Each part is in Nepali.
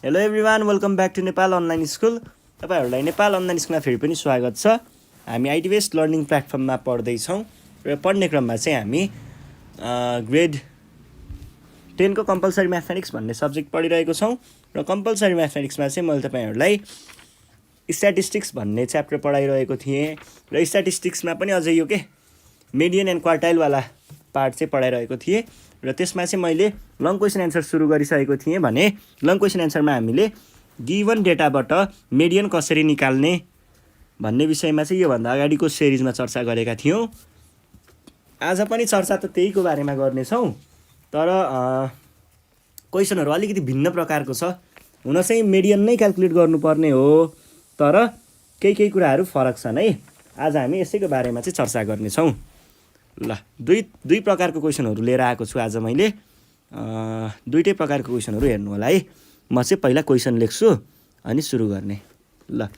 Hello everyone, welcome back to Nepal online school. तपाईँहरूलाई नेपाल अनलाइन स्कुलमा फेरि पनि स्वागत छ। हामी आइडी बेस्ड लर्निङ प्लेटफर्ममा पढ्दैछौँ र पढ्ने क्रममा चाहिँ हामी ग्रेड 10 को कम्पलसरी म्याथमेटिक्स भन्ने सब्जेक्ट पढिरहेको छौँ र कम्पलसरी म्याथमेटिक्समा चाहिँ मैले तपाईँहरूलाई स्ट्याटिस्टिक्स भन्ने च्याप्टर पढाइरहेको थिएँ र स्ट्याटिस्टिक्समा पनि अझै यो मेडियन एन्ड क्वार्टाइलवाला पार्ट चाहिँ पढाइरहेको थिएँ र त्यसमा चाहिँ मैले लङ क्वेसन एन्सर सुरु गरिसकेको थिएँ भने लङ क्वेसन एन्सरमा हामीले गिभन डेटाबाट मेडियन कसरी निकाल्ने भन्ने विषयमा चाहिँ योभन्दा अगाडिको सिरिजमा चर्चा गरेका थियौँ। आज पनि चर्चा त त्यहीको बारेमा गर्नेछौँ, तर क्वेसनहरू अलिकति भिन्न प्रकारको छ। हुन चाहिँ मेडियन नै क्याल्कुलेट गर्नुपर्ने हो, तर केही कुराहरू फरक छन् है। आज हामी यसैको बारेमा चाहिँ चर्चा गर्नेछौँ। ल, दुई प्रकारको क्वेसनहरू लिएर आएको छु आज मैले। दुईटै प्रकारको क्वेसनहरू हेर्नु होला है। म चाहिँ पहिला क्वेसन लेख्छु अनि सुरु गर्ने। ल,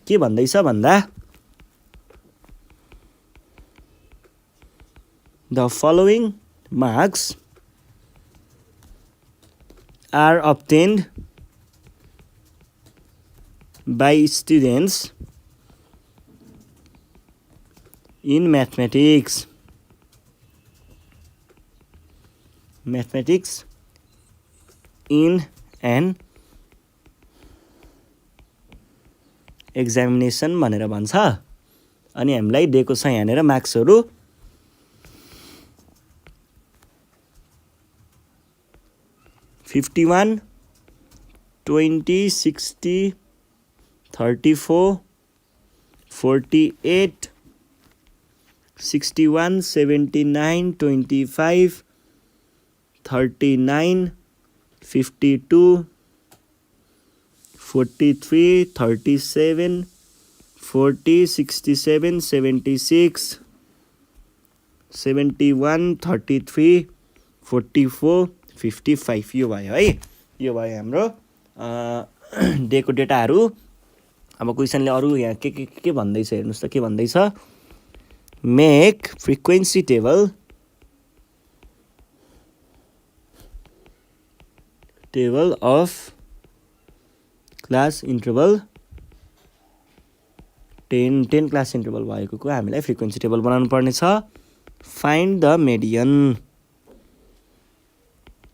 के भन्दैछ भन्दा the following marks are obtained by students in mathematics in an examination भनेर भन्छ। अनि हामीलाई दिएको छ यहाँनिर मार्क्सहरू 51, 20, 60, 34, 48, 61, 79, 25, 39, 52, 43, 37, 40, 67, 76, 71, 33, 44, 55 यो भयो है। यो भयो हाम्रो दिएको डेटाहरू। अब क्वेसनले अरू यहाँ के भन्दैछ हेर्नुहोस् त। के भन्दैछ, make frequency table of class interval 10 class interval भएको हामीलाई फ्रिक्वेन्सी टेबल बनाउनु पर्ने छ। फाइन्ड द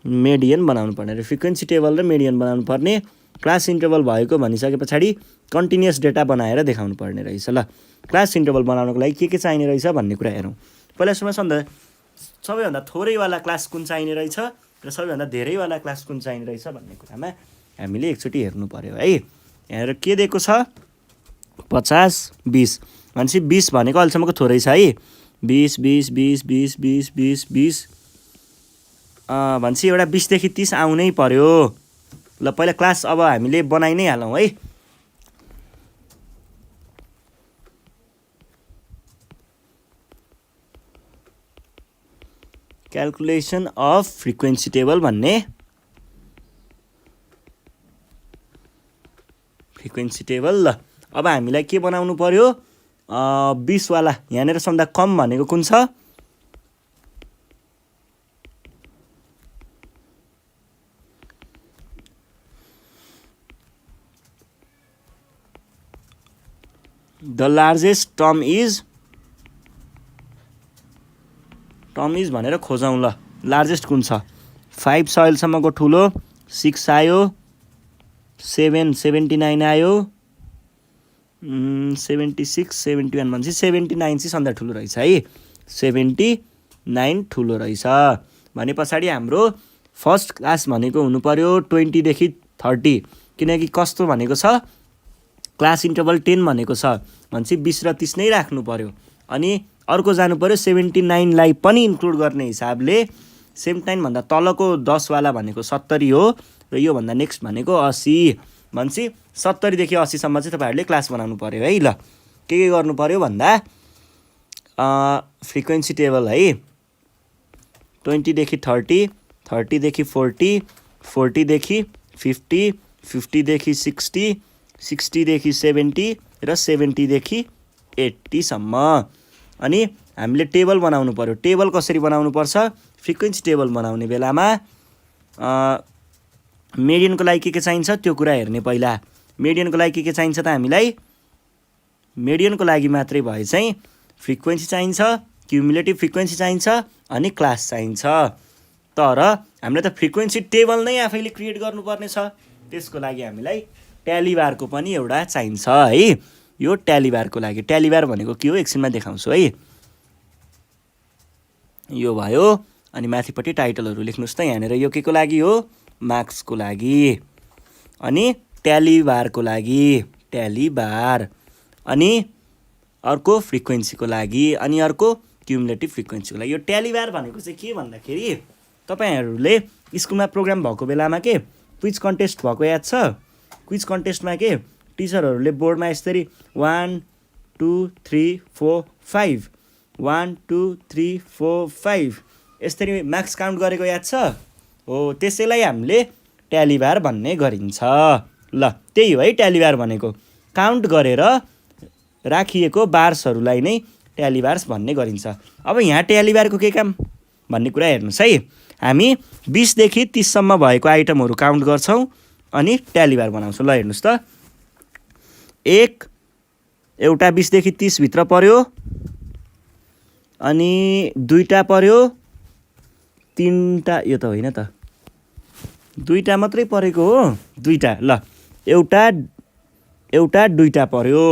मेडियन बनाउनु पर्ने र फ्रिक्वेन्सी टेबल र मेडियन बनाउनु पर्ने। क्लास इन्टरभल भएको भनिसके पछाडि कन्टिन्युस डेटा बनाएर देखाउनु पर्ने रहेछ। ल, क्लास इन्टरभल बनाउनको लागि के चाहिने रहेछ भन्ने कुरा हेरौँ। पहिला सबैभन्दा थोरैवाला क्लास कुन चाहिने रहेछ र सबैभन्दा धेरैवाला क्लास कुन चाहिने रहेछ भन्ने कुरामा हामीले एकचोटि हेर्नु पर्यो है। यहाँ के दिएको छ, 50, 20 भनेपछि 20 भनेको अहिलेसम्मको थोरै छ है। 20 20 20 20 20 20 20 भनेपछि एउटा 20 देखि 30 आउनै पर्यो। ल, पहिला क्लास अब हामीले बनाइ नै हालौँ है। क्याल्कुलेसन अफ फ्रिक्वेन्सी टेबल भन्ने फ्रिक्वेन्सी टेबल। ल, अब हामीलाई के बनाउनु पर्यो, 20 वाला यहाँनिर सबभन्दा कम भनेको कुन छ, द लार्जेस्ट टर्म इज भनेर खोजौँ। ल, लार्जेस्ट कुन छ, 5 छ अहिलेसम्मको ठुलो, 6 आयो, 7 79 आयो, 76 71 भनेपछि 79 चाहिँ सबभन्दा ठुलो रहेछ है। 79 ठुलो रहेछ भने पछाडि हाम्रो फर्स्ट क्लास भनेको हुनु पर्यो 20 देखि 30, किनकि कस्तो भनेको छ, क्लास इन्टरभल 10 भनेको छ भनेपछि 20 र 30 नै राख्नु पर्यो। अनि अर्को जानु पर्यो 79 लाई पनि इन्क्लुड गर्ने हिसाबले 79 भन्दा तलको 10 वाला भनेको 70 हो र यो भन्दा नेक्स्ट भनेको 80 भनेपछि 70 देखि 80 सम्म चाहिँ तपाईँहरूले क्लास बनाउनु पर्यो है। ल, के गर्नु पर्यो भन्दा फ्रिक्वेन्सी टेबल है, 20 देखि 30, 30 देखि 40, 40 देखि 50, 50 देखि 60, 60 देखि 70 र 70 देखि 80 सम्म। अनि हामीले टेबल बनाउनु पर्यो। टेबल कसरी बनाउनु पर्छ, फ्रिक्वेन्सी टेबल बनाउने बेलामा मेडियनको लागि के चाहिन्छ त्यो कुरा हेर्ने पहिला। मेडियनको लागि के चाहिन्छ त हामीलाई? मेडियनको लागि मात्रै भए चाहिँ फ्रिक्वेन्सी चाहिन्छ, क्युमुलेटिभ फ्रिक्वेन्सी चाहिन्छ अनि क्लास चाहिन्छ। तर हामीलाई त फ्रिक्वेन्सी टेबल नै आफैले क्रिएट गर्नुपर्ने छ। त्यसको लागि हामीलाई ट्याली बारको पनि एउटा चाहिन्छ है। यो ट्याली बारको लागि, ट्याली बार भनेको के हो एकछिनमा देखाउँछु है। यो भयो अनि माथिपट्टि टाइटलहरू लेख्नुहोस् त यहाँनिर। यो के को लागि हो? मार्क्सको लागि। अनि ट्याली बारको लागि ट्याली बार, अनि अर्को फ्रिक्वेन्सीको लागि, अनि अर्को क्युमुलेटिभ फ्रिक्वेन्सीको लागि। यो ट्याली बार भनेको चाहिँ के भन्दाखेरि तपाईँहरूले स्कुलमा प्रोग्राम भएको बेलामा के क्विज कन्टेस्ट भएको याद छ? क्विज कन्टेस्टमा के टिचरहरूले बोर्डमा यसरी 1 2 3 4 5 1 2 3 4 5 यसरी मार्क्स काउन्ट गरेको याद छ? हो, त्यसैलाई हामीले ट्याली बार भन्ने गरिन्छ। ल त्यही हो है ट्याली बार भनेको। काउन्ट गरेर राखिएको बार्सहरूलाई नै ट्याली बार्स भन्ने गरिन्छ। अब यहाँ ट्याली बारको के काम भन्ने कुरा हेर्नुहोस् है। हामी 20 देखि 30 सम्म भएको आइटमहरू काउन्ट गर्छौँ अनि ट्याली बार बनाउँछौँ। ल हेर्नुहोस् त, एउटा 20 देखि 30 भित्र पर्यो, अनि 2टा पर्यो, 3टा, यो त होइन त, 2टा मात्रै परेको हो, 2टा। ल एउटा 2टा पर्यो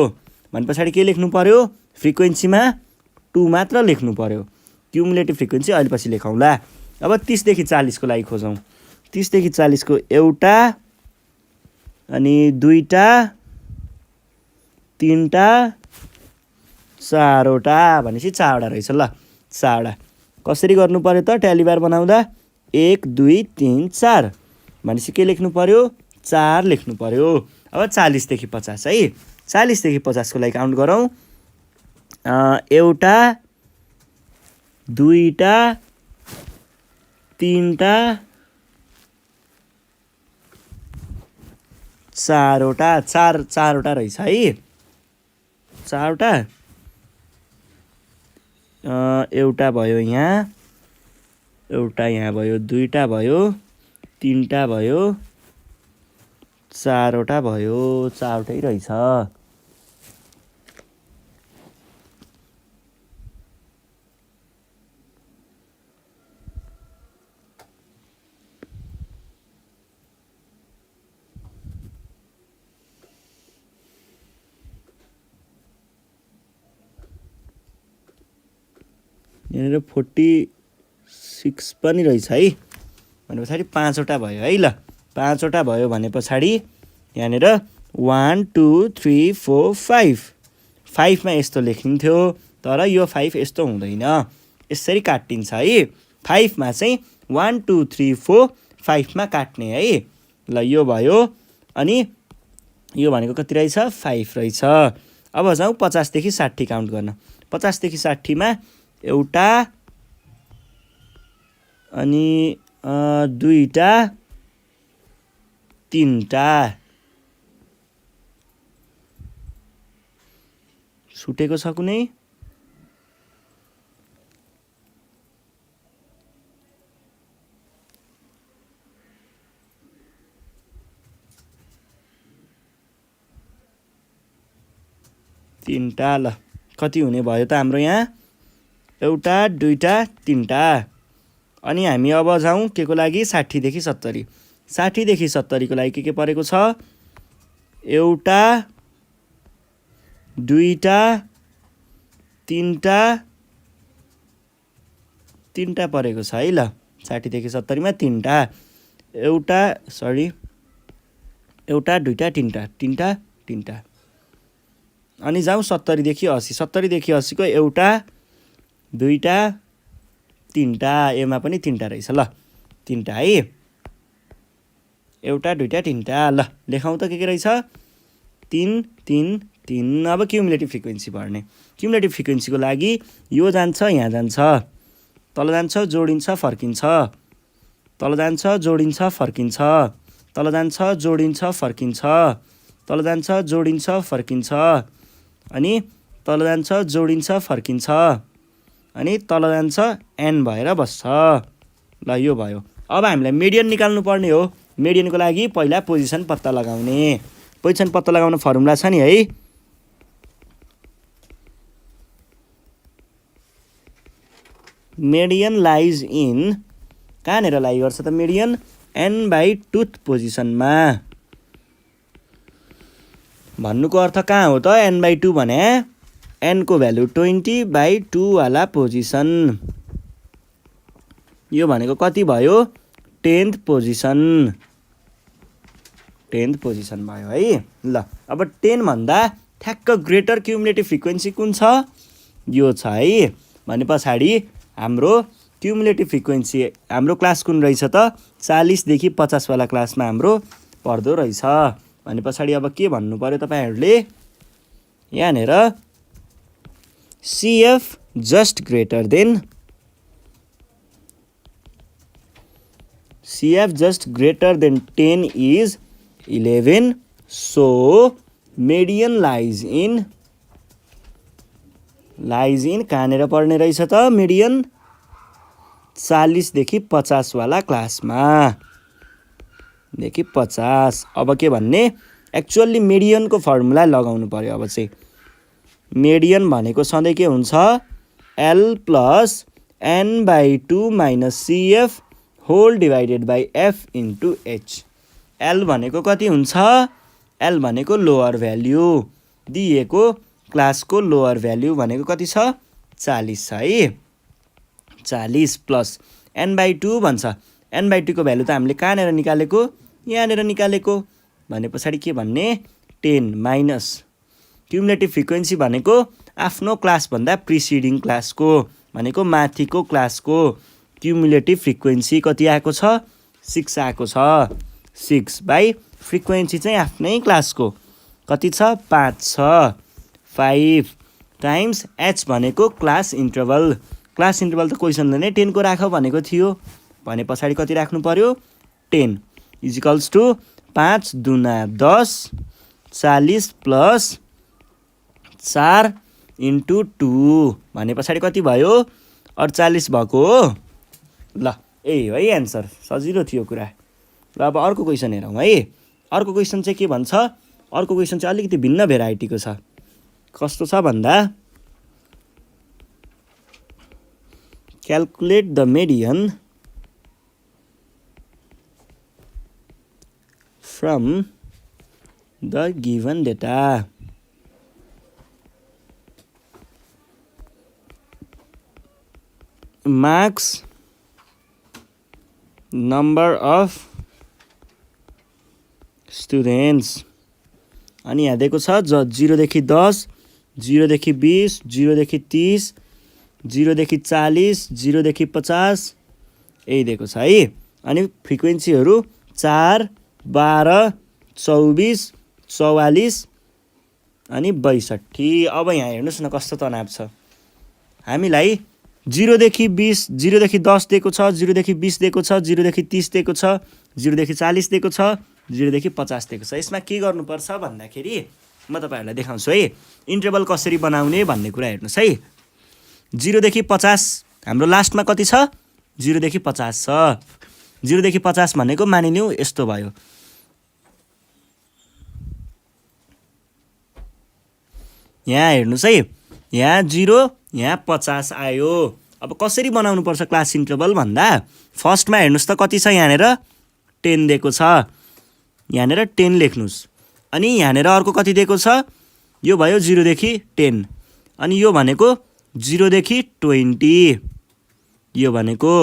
भने पछाडि के लेख्नु पर्यो? फ्रिक्वेन्सीमा 2 मात्र लेख्नु पर्यो। क्युमुलेटिभ फ्रिक्वेन्सी अहिले पछि लेखौँला। अब 30 देखि 40 को लागि खोजौँ। 30 देखि 40 को एउटा, अनि 2टा, 3टा, 4वटा भनेपछि 4वटा रहेछ। ल 4वटा कसरी गर्नु पर्यो त ट्याली बार बनाउँदा? 1 2 3 4 भनेपछि के लेख्नु पर्यो? 4 लेख्नु पर्यो। अब 40 देखि 50 है। 40 देखि 50 को लागि काउन्ट गरौँ। एउटा, 2टा, 3टा, 4वटा, 4वटा रहेछ है। 4वटा, एउटा भयो यहाँ, एउटा यहाँ भयो, 2टा भयो, 3टा भयो, 4वटा भयो, 4वटै रहेछ। यहाँनिर 46 पनि रहेछ है। भने पछाडि 5वटा भयो है। ल 5वटा भयो भने पछाडि यहाँनिर 1 2 3 4 5 5मा यस्तो लेखिन्थ्यो, तर यो 5 यस्तो हुँदैन, यसरी काटिन्छ है। 5मा चाहिँ 1 2 3 4 5मा काट्ने है। ल यो भयो, अनि यो भनेको कति रहेछ? 5 रहेछ। अब जाउँ 50 देखि 60 काउन्ट गर्न। 50 देखि 60मा एउटा, अनि 2टा, 3टा, छुटेको छ कुनै? तीनटा। ल कति हुने भयो त हाम्रो यहाँ? एउटा, 2टा, 3टा। अनि हामी अब जाउँ के को लागि? 60 देखि 70। 60 देखि 70 को लागि के परेको छ? एउटा, 2टा, 3टा, 3टा परेको छ है। ल 60 देखि 70 मा 3टा, एउटा, एउटा, 2टा, 3टा, 3टा, 3टा। अनि जाउँ 70 देखि 80। 70 देखि 80 को एउटा, 2टा, 3टा, एमा पनि 3टा रहेछ। ल 3टा है। एउटा, 2टा, 3टा। ल लेखौँ त के रहेछ? 3 3 3। अब क्युमुलेटिभ फ्रिक्वेन्सी भर्ने। क्युमुलेटिभ फ्रिक्वेन्सीको लागि यो जान्छ, यहाँ जान्छ, तल जान्छ, जोडिन्छ, फर्किन्छ, तल जान्छ, जोडिन्छ, फर्किन्छ, तल जान्छ, जोडिन्छ, फर्किन्छ, तल जान्छ, जोडिन्छ, फर्किन्छ, अनि तल जान्छ, जोडिन्छ, फर्किन्छ, अनि तल जान्छ, एन भएर बस्छ। ल यो भयो। अब हामीलाई मिडियन निकाल्नु पर्ने हो। मेडियनको लागि पहिला पोजिसन पत्ता लगाउने। पोजिसन पत्ता लगाउन फर्मुला छ नि है। मेडियन लाइज इन, कहाँनिर लाइ गर्छ त मेडियन? n/2th पोजिसनमा। भन्नुको अर्थ कहाँ हो त n/2 भने? n को भ्यालु 20/2 वाला पोजिसन। यो भनेको कति भयो? 10th position. 10th पोजिसन भयो है। ल अब 10 भन्दा ठ्याक्क ग्रेटर क्युमुलेटिभ फ्रिक्वेन्सी कुन छ? यो छ है। भने पछाडि हाम्रो क्युमुलेटिभ फ्रिक्वेन्सी हाम्रो क्लास कुन रहेछ त? 40 देखि 50 वाला क्लासमा हाम्रो पर्दो रहेछ। भने पछाडि अब के भन्नु पर्यो तपाईहरुले? यहाँनिर CF just greater than, CF just greater than 10 is 11, so median lies in कहाँनिर पर्ने रहेछ त मेडियन? 40 देखि 50 वाला क्लासमा। देखि 50। अब के भन्ने? एक्चुअली मेडियनको फर्मुला लगाउनु पर्यो। अब चाहिँ मेडियन भनेको सधैँ के हुन्छ? L + n/2 - CF whole divided by F * H। L भनेको कति हुन्छ? L भनेको लोअर भ्याल्यु, दिएको क्लासको लोअर भ्याल्यु भनेको कति छ? 40 छ है। 40 प्लस n/2 भन्छ। n/2 को भ्यालु त हामीले कहाँनिर निकालेको? यहाँनिर निकालेको। भने पछाडि के भन्ने? 10 माइनस क्युमुलेटिभ फ्रिक्वेन्सी भनेको आफ्नो क्लासभन्दा प्रिसिडिङ क्लासको, भनेको माथिको क्लासको क्युमुलेटिभ फ्रिक्वेन्सी कति आएको छ? 6 आएको छ। 6 बाई फ्रिक्वेन्सी चाहिँ आफ्नै क्लासको कति छ? 5 छ। 5 टाइम्स h भनेको क्लास इन्टरभल। क्लास इन्टरभल त क्वेसनले नै 10 को राख भनेको थियो। भने पछाडि कति राख्नु पर्यो? 10 इजिकल्स टु 5 दुना 10, 40 प्लस 4 इन्टु 2। भने पछाडि कति भयो? 48 भएको हो। ल यही हो है एन्सर। सजिलो थियो कुरा। ल अब अर्को क्वेसन हेरौँ है। अर्को क्वेसन चाहिँ के भन्छ? अर्को क्वेसन चाहिँ अलिकति भिन्न भेराइटीको छ। कस्तो छ भन्दा calculate the median from the given data. Marks, number of students, अनि यहाँ दिएको छ 0 देखि 10, 0 देखि 20, 0 देखि 30, 0 देखि 40, 0 देखि 50 यही दिएको छ है। अनि फ्रिक्वेन्सीहरू 4, 12, 24, 44 अनि 62। अब यहाँ हेर्नुहोस् न कस्तो तनाव छ। हामीलाई 0 देखि 20, 0 देखि 10 दिएको छ, 0 देखि 20 दिएको छ, 0 देखि 30 दिएको छ, 0 देखि 40 दिएको छ, 0 देखि 50 दिएको छ। यसमा के गर्नुपर्छ भन्दाखेरि म तपाईहरुलाई देखाउँछु है। इन्टरभल कसरी बनाउने भन्ने कुरा हेर्नुस् है। 0 देखि 50 हाम्रो लास्टमा कति छ? 0 देखि 50 छ। 0 देखि 50 भनेको मानिलिउँ यस्तो भयो। यहाँ हेर्नुस् है। यहाँ 0, यहाँ 50 आयो। अब कसरी बनाउनु पर्छ क्लास इन्टरभल भन्दा फर्स्टमा हेर्नुस् त कति छ? यहाँनिर 10 दिएको छ। यहाँनिर 10 लेख्नुस्। अनि यहाँनिर अर्को कति दिएको छ? यो भयो 0 देखि 10। अनि यो भनेको 0 देखि 20 यो भनेको।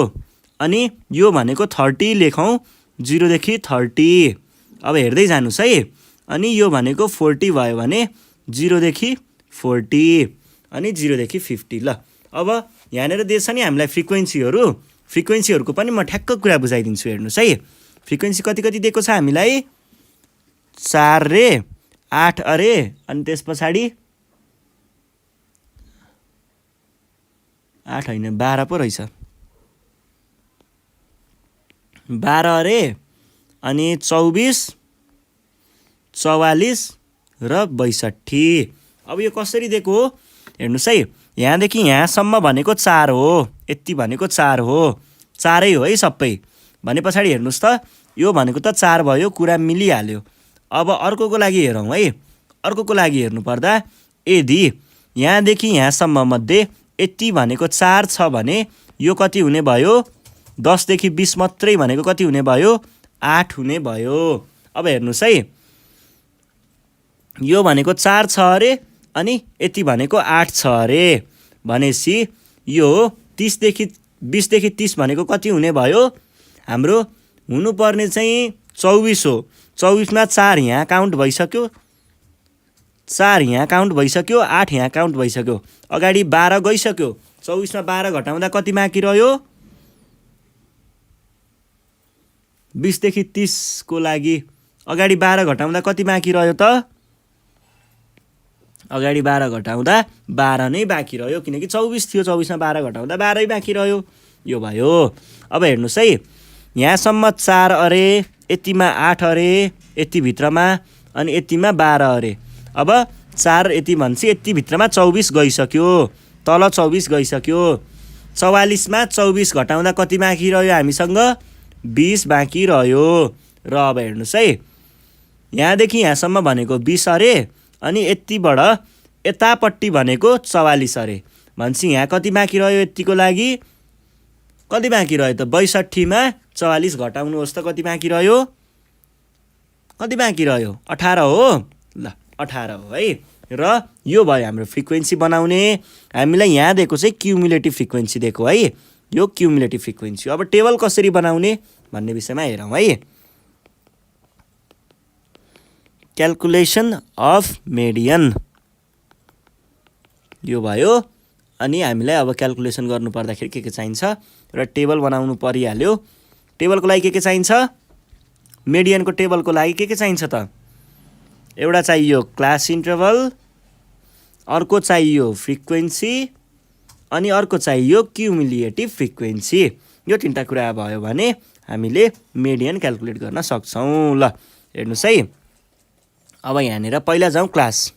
अनि यो भनेको 30 लेखौँ। 0 देखि 30। अब हेर्दै जानुस् है। अनि यो भनेको 40 भयो भने 0 देखि 40 अनि 0 देखि 50। ल अब यहाँनिर दिएछ नि हामीलाई फ्रिक्वेन्सीहरूको पनि म ठ्याक्क कुरा बुझाइदिन्छु हेर्नुस् है। फ्रिक्वेन्सी कति कति दिएको छ हामीलाई? 4 रे, 8 अरे, अनि त्यस पछाडि 8 होइन 12 पो रहेछ। 12 अरे, अनि 24, 44 र 62। अब यो कसरी दिएको हो हेर्नुस् है। यहाँदेखि यहाँसम्म भनेको 4 हो। यति भनेको 4 हो। 4 हो है सबै। भने पछाडि हेर्नुस् त यो भनेको त 4 भयो, कुरा मिलिहाल्यो। अब अर्कोको लागि हेरौँ है। अर्कोको लागि हेर्नुपर्दा यदि यहाँदेखि यहाँसम्म मध्ये यति भनेको 4 छ भने यो कति हुने भयो? 10 देखि 20 मात्रै भनेको कति हुने भयो? 8 हुने भयो। अब हेर्नुहोस् है, यो भनेको 4 छ अरे अनि यति भनेको 8 छ अरे भनेपछि यो 20 देखि 30 भनेको कति हुने भयो? हाम्रो हुनुपर्ने चाहिँ 24 हो। 24 मा 4 यहाँ काउन्ट भइसक्यो, 4 यहाँ काउन्ट भइसक्यो, 8 यहाँ काउन्ट भइसक्यो, अगाडि 12 गइसक्यो। 24 मा 12 घटाउँदा कति बाँकी रह्यो? 20 देखि 30 को लागि अगाडि 12 घटाउँदा कति बाँकी रह्यो त? अगाडि 12 घटाउँदा 12 नै बाँकी रह्यो, किनकि 24 थियो, 24 मा 12 घटाउँदा 12 बाँकी रह्यो। यो भयो। अब हेर्नुहोस् है, यहाँसम्म 4 अरे, यतिमा 8 अरे, यति भित्रमा, अनि यतिमा 12 अरे। अब 4 यति भन्छ, यति भित्रमा 24 गइसक्यो, तल 24 गइसक्यो। 44 मा 24 घटाउँदा कति बाँकी रह्यो हामीसँग? 20 बाँकी रह्यो। र अब हेर्नुहोस् है, यहाँदेखि यहाँसम्म भनेको 20 अरे, अनि यतिबाट यतापट्टि भनेको 44 अरे भनेपछि यहाँ कति बाँकी रह्यो? यतिको लागि कति बाँकी रह्यो त? 62 मा 44 घटाउनुहोस् त कति बाँकी रह्यो? कति बाँकी रह्यो? 18 हो। ल 18 हो है। र यो भयो हाम्रो फ्रिक्वेन्सी बनाउने। हामीलाई यहाँ दिएको चाहिँ क्युमुलेटिभ फ्रिक्वेन्सी दिएको है, यो क्युमुलेटिभ फ्रिक्वेन्सी। अब टेबल कसरी बनाउने भन्ने विषयमा हेरौँ है। क्याल्कुलेसन अफ मेडियन यो भयो। अनि हामीलाई अब क्याल्कुलेसन गर्नु पर्दाखेरि के चाहिन्छ? र टेबल बनाउनु परिहाल्यो। टेबलको लागि के चाहिन्छ? मेडियनको टेबलको लागि के चाहिन्छ त? एउटा चाहियो क्लास इन्टरभल, अर्को चाहियो फ्रिक्वेन्सी, अनि अर्को चाहियो क्युमुलेटिभ फ्रिक्वेन्सी। यो तीनटा कुरा भयो भने हामीले मेडियन क्याल्कुलेट गर्न सक्छौँ। ल हेर्नुहोस् है, अब यहाँनिर पहिला जाउँ क्लास।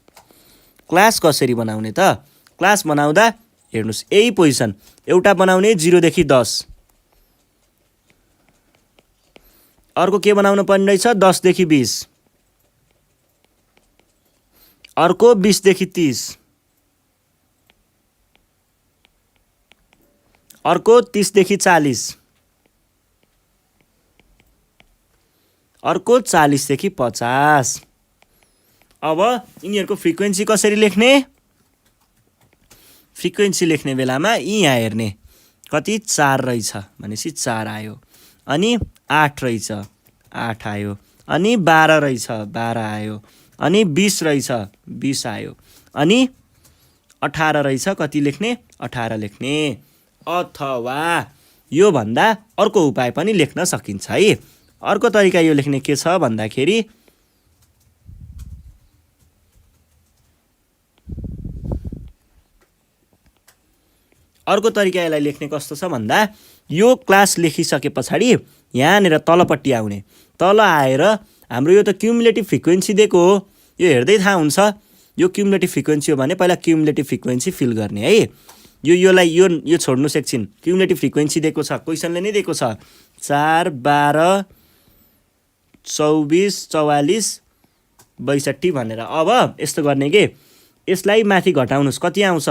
क्लास कसरी बनाउने त? क्लास बनाउँदा हेर्नुहोस्, यही पोजिसन एउटा बनाउने 0 देखि 10, अर्को के बनाउनु पर्ने रहेछ? 10 देखि 20, अर्को 20 देखि 30, अर्को 30 देखि 40, अर्को 40 देखि 50। अब यिनीहरूको फ्रिक्वेन्सी कसरी लेख्ने? फ्रिक्वेन्सी लेख्ने बेलामा यहाँ हेर्ने, कति 4 रहेछ भनेपछि 4 आयो, अनि 8 रहेछ 8 आयो, अनि 12 रहेछ 12 आयो, अनि 20 रहेछ 20 आयो, अनि 18 रहेछ कति लेख्ने? 18 लेख्ने। अथवा यो भन्दा अर्को उपाय पनि लेख्न सकिन्छ है। अर्को तरिका यो लेख्ने के छ भन्दाखेरि अर्को तरिका यसलाई लेख्ने कस्तो छ भन्दा यो क्लास लेखिसके पछाडि यहाँनिर तलपट्टि आउने, तल आएर हाम्रो यो त क्युमुलेटिभ फ्रिक्वेन्सी दिएको हो, यो हेर्दै थाहा हुन्छ यो क्युमुलेटिभ फ्रिक्वेन्सी हो भने पहिला क्युमुलेटिभ फ्रिक्वेन्सी फिल गर्ने है। योलाई यो छोड्नुस् एकछिन। क्युमुलेटिभ फ्रिक्वेन्सी दिएको छ, क्वेसनले नै दिएको छ 4 12 24 44 62 भनेर। अब यस्तो गर्ने के, यसलाई माथि घटाउनुस्, कति आउँछ?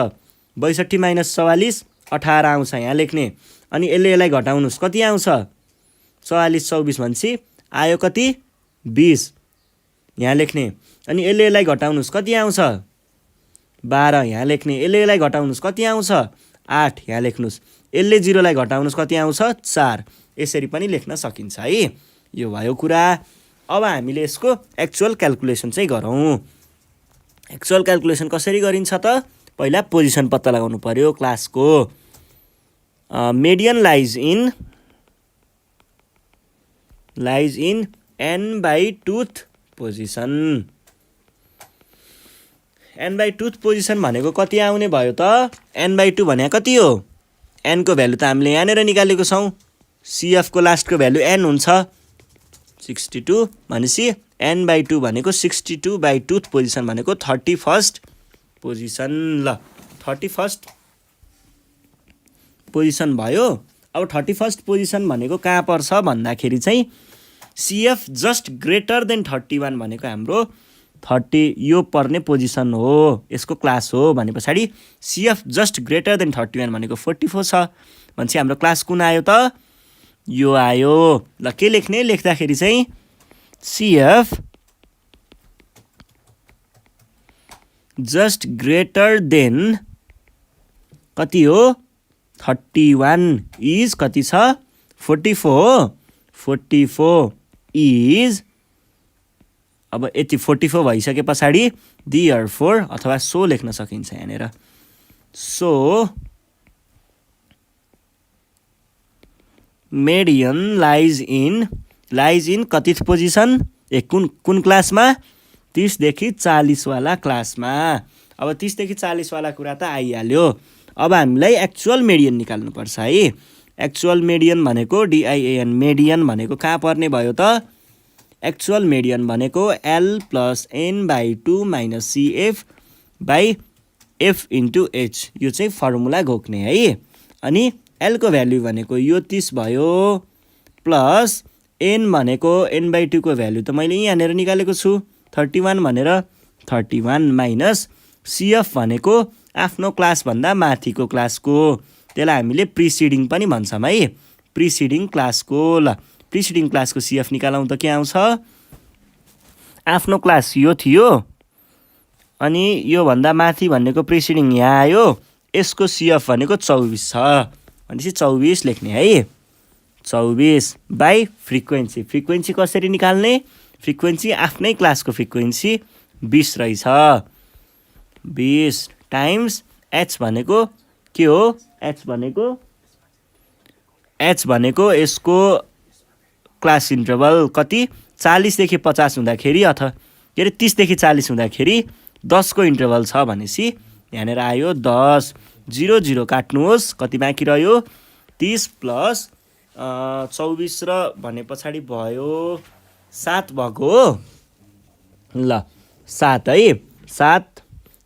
62 माइनस 44 18 आउँछ यहाँ लेख्ने, अनि यसलाई घटाउनुस् कति आउँछ? 44 24 भनेपछि आयो कति? 20 यहाँ लेख्ने, अनि यसलाई घटाउनुस् कति आउँछ? 12 यहाँ लेख्ने, यसलाई घटाउनुस् कति आउँछ? 8 यहाँ लेख्नुस्, यसले 0 लाई घटाउनुस् कति आउँछ? 4। यसरी पनि लेख्न सकिन्छ है। यो भयो कुरा। अब हामीले यसको एक्चुअल क्याल्कुलेसन चाहिँ गरौँ। एक्चुअल क्याल्कुलेसन कसरी गरिन्छ त? पहिला पोजिसन पत्ता लगाउनु पर्यो क्लासको। Median lies in n/2th position. n/2th position भनेको कति आउने भयो त? n/2 भने कति हो? n को भ्यालु त हामीले यहाँनिर निकालेको छौँ। CF को लास्टको भ्यालु n हुन्छ 62 भनेपछि n/2 भनेको 62/2th पोजिसन भनेको 31st पोजिसन। ल 31st पोजिसन भयो। अब 31st पोजिसन भनेको कहाँ पर्छ भन्दाखेरि चाहिँ CF जस्ट ग्रेटर देन 31 भनेको हाम्रो 30 यो पर्ने पोजिसन हो, यसको क्लास हो भने पछाडि CF जस्ट ग्रेटर देन 31 भनेको 44 छ भनेपछि हाम्रो क्लास कुन आयो त? यो आयो। ल के लेख्ने? लेख्दाखेरि चाहिँ CF जस्ट ग्रेटर देन कति हो? 31 इज कति छ? 44 हो। 44 इज अब यति 44 भइसके पछाडि therefore अथवा सो लेख्न सकिन्छ यहाँनिर। सो मेडियन लाइज इन कति पोजिसन? कुन क्लासमा? 30 देखि 40 वाला क्लासमा। अब 30 देखि 40 वाला कुरा त आइहाल्यो। अब हामीलाई एक्चुअल मेडियन निकाल्नुपर्छ है। एक्चुअल मेडियन भनेको DIAN मेडियन भनेको कहाँ पर्ने भयो त? एक्चुअल मेडियन भनेको L + n/2 - CF / F × H। यो चाहिँ फर्मुला घोक्ने है। अनि L को भ्यालु भनेको यो 30 भयो प्लस n भनेको n/2 को भ्यालु त मैले यहाँनिर निकालेको छु 31 भनेर 31 माइनस CF भनेको आफ्नो क्लासभन्दा माथिको क्लासको, त्यसलाई हामीले प्रिसिडिङ पनि भन्छौँ है। प्रिसिडिङ क्लासको। ल प्रिसिडिङ क्लासको CF निकालौँ त के आउँछ? आफ्नो क्लास यो थियो अनि योभन्दा माथि भनेको प्रिसिडिङ यहाँ आयो, यसको CF भनेको 24 छ भनेपछि 24 लेख्ने है। 24 बाई फ्रिक्वेन्सी। फ्रिक्वेन्सी कसरी निकाल्ने? फ्रिक्वेन्सी आफ्नै क्लासको फ्रिक्वेन्सी 20 रहेछ। 20 टाइम्स H भनेको के हो? H भनेको यसको क्लास इन्टरभल कति? 40 देखि 50 हुँदाखेरि अथवा के अरे 30 देखि 40 हुँदाखेरि 10 को इन्टरभल छ भनेपछि यहाँनिर आयो 10। 0 0 काट्नुहोस्, कति बाँकी रह्यो? 30 प्लस 24 र भने पछाडि भयो 7 भएको हो। ल 7 है।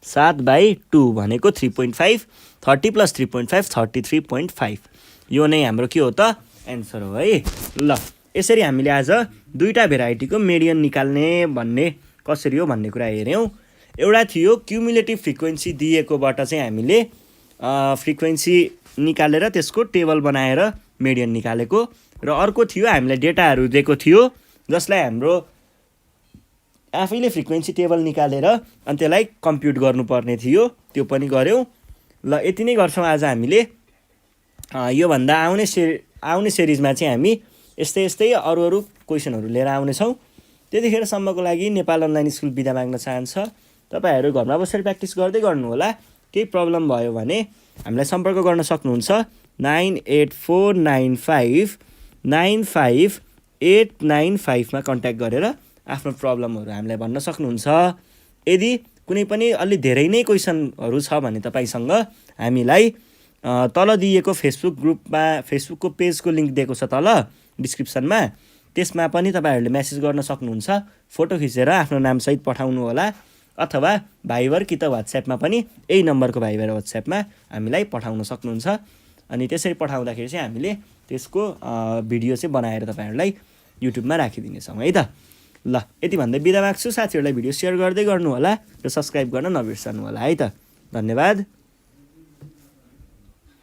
7/2 भनेको 3.5। 30 + 3.5 33.5। यो नै हाम्रो के हो त? एन्सर हो है। ल यसरी हामीले आज दुईटा भेराइटीको मेडियन निकाल्ने भन्ने कसरी हो भन्ने कुरा हेऱ्यौँ। एउटा थियो क्युमुलेटिभ फ्रिक्वेन्सी दिएकोबाट चाहिँ हामीले फ्रिक्वेन्सी निकालेर त्यसको टेबल बनाएर मेडियन निकालेको, र अर्को थियो हामीलाई डेटाहरू दिएको थियो जसलाई हाम्रो आफैले फ्रिक्वेन्सी टेबल निकालेर अनि त्यसलाई कम्प्युट गर्नुपर्ने थियो, त्यो पनि गऱ्यौँ। ल यति नै गर्छौँ आज हामीले। योभन्दा आउने सिरिजमा चाहिँ हामी यस्तै अरू क्वेसनहरू लिएर आउनेछौँ। त्यतिखेरसम्मको लागि नेपाल अनलाइन स्कुल बिदा माग्न चाहन्छ। तपाईँहरू घरमा बसेर प्र्याक्टिस गर्दै गर्नुहोला। केही प्रब्लम भयो भने हामीलाई सम्पर्क गर्न सक्नुहुन्छ 9849595895 मा कन्ट्याक्ट गरेर आफ्नो प्रब्लमहरू हामीलाई भन्न सक्नुहुन्छ। यदि कुनै पनि अलि धेरै नै क्वेसनहरू छ भने तपाईँसँग हामीलाई तल दिएको फेसबुक ग्रुपमा फेसबुकको पेजको लिङ्क दिएको छ तल डिस्क्रिप्सनमा, त्यसमा पनि तपाईँहरूले मेसेज गर्न सक्नुहुन्छ। फोटो खिचेर आफ्नो नामसहित पठाउनु होला अथवा भाइबर कि त वाट्सएपमा पनि यही नम्बरको भाइबर वाट्सएपमा हामीलाई पठाउन सक्नुहुन्छ। अनि त्यसरी पठाउँदाखेरि चाहिँ हामीले त्यसको भिडियो चाहिँ बनाएर तपाईँहरूलाई युट्युबमा राखिदिनेछौँ है त। ल यति भन्दै बिदा माग्छु। साथीहरूलाई भिडियो सेयर गर्दै गर्नु होला र सब्सक्राइब गर्न नबिर्सनु होला है त। धन्यवाद।